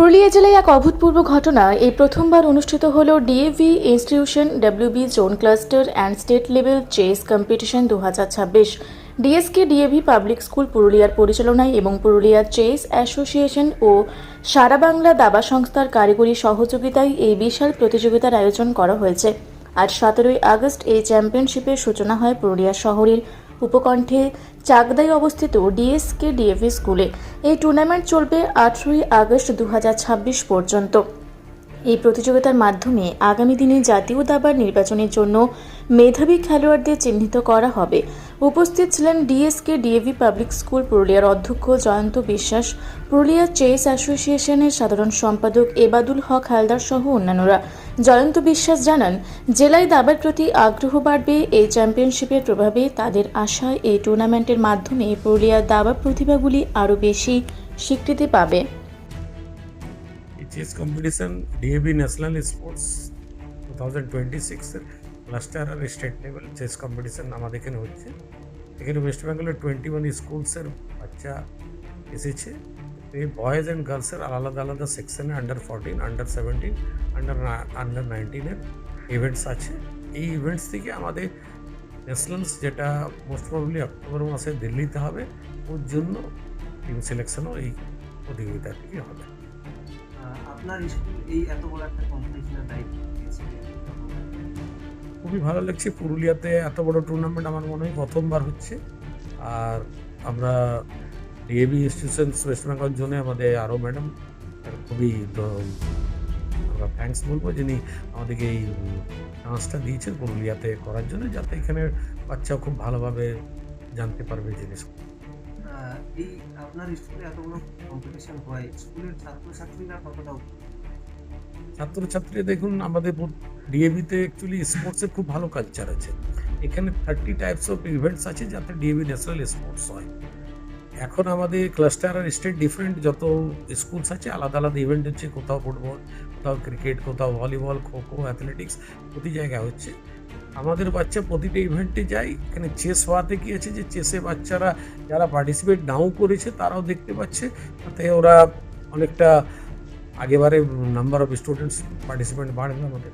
পুরুলিয়া জেলায় এক অভূতপূর্ব ঘটনা। এই প্রথমবার অনুষ্ঠিত হল DAV institution WB zone cluster and state level chess competition 2026। DSK DAV public school পুরুলিয়ার পরিচালনায় এবং পুরুলিয়া চেস অ্যাসোসিয়েশন ও সারা বাংলা দাবা সংস্থার কারিগরি সহযোগিতায় এই বিশাল প্রতিযোগিতার আয়োজন করা হয়েছে। আজ 17ই আগস্ট এই চ্যাম্পিয়নশিপের সূচনা হয় পুরুলিয়া শহরের উপকণ্ঠে চাকদায় অবস্থিত ডিএসকে ডিএভি স্কুলে। এই টুর্নামেন্ট চলবে 18ই আগস্ট 2026 পর্যন্ত। এই প্রতিযোগিতার মাধ্যমে আগামী দিনে জাতীয় দাবার নির্বাচনের জন্য মেধাবী খেলোয়াড়দের চিহ্নিত করা হবে। উপস্থিত ছিলেন ডিএসকে ডিএভি পাবলিক স্কুল পুরুলিয়ার অধ্যক্ষ জয়ন্ত বিশ্বাস, পুরুলিয়া চেস অ্যাসোসিয়েশনের সাধারণ সম্পাদক এবাদুল হক হালদার সহ অন্যান্যরা। জয়ন্ত বিশ্বাস জানান, জেলায় দাবার প্রতি আগ্রহ বাড়বে এই চ্যাম্পিয়নশিপের প্রভাবে। তাদের আশায় এই টুর্নামেন্টের মাধ্যমে পুরুলিয়ার দাবা প্রতিভাগুলি আরও বেশি স্বীকৃতি পাবে। Chess competition DAV national sports 2026 এর ক্লাস্টার আর স্টেট লেভেল চেস কম্পিটিশন আমাদের এখানে হচ্ছে। এখানে ওয়েস্ট বেঙ্গলের 21 স্কুলসের বাচ্চা এসেছে। এই বয়েজ অ্যান্ড গার্লসের আলাদা আলাদা সেকশনে আন্ডার 14, আন্ডার 17, আন্ডার 19 এর ইভেন্টস আছে। এই ইভেন্টস থেকে আমাদের ন্যাশনালস, যেটা মোস্ট প্রবাবলি অক্টোবর মাসে দিল্লিতে হবে, ওর জন্য টিম সিলেকশনও এই প্রতিযোগিতা থেকে হবে। আপনার স্কুল এই এত বড় একটা কম্পিটিশনের দায়িত্ব নিয়েছে, খুবই ভালো লাগছে। পুরুলিয়াতে এত বড় টুর্নামেন্ট আমার মনে হয় প্রথমবার হচ্ছে। আর আমরা ডিএবি ইনস্টিটিউশন ওয়েস্ট বেঙ্গল জোনে আমাদের আরও ম্যাডাম খুবই আমরা থ্যাঙ্কস বলবো, যিনি আমাদেরকে এই চান্সটা দিয়েছেন পুরুলিয়াতে করার জন্য, যাতে এখানে বাচ্চাও খুব ভালোভাবে জানতে পারবে জিনিসগুলো। এই আপনার স্কুলে এত বড় কম্পিটিশন হয়, স্কুলের ছাত্রছাত্রীরা কতটা ছাত্রছাত্রী দেখুন, আমাদের ডিএবিতে অ্যাকচুয়ালি স্পোর্টসের খুব ভালো কালচার আছে। এখানে 30 টাইপস অফ ইভেন্টস আছে যাতে ডিএবি ন্যাশনাল স্পোর্টস হয়। এখন আমাদের ক্লাস্টার আর স্টেট ডিফারেন্ট যত স্কুলস আছে, আলাদা আলাদা ইভেন্ট হচ্ছে। কোথাও ফুটবল, কোথাও ক্রিকেট, কোথাও ভলিবল, খোখো, অ্যাথলেটিক্স, প্রতি জায়গায় হচ্ছে। আমাদের বাচ্চা প্রতিটা ইভেন্টে যায়। এখানে চেস হওয়াতে কি আছে যে চেসে বাচ্চারা যারা পার্টিসিপেট নাও করেছে তারাও দেখতে পাচ্ছে, তাতে ওরা অনেকটা আগেবারে নাম্বার অফ স্টুডেন্টস পার্টিসিপেন্ট বাড়বে আমাদের।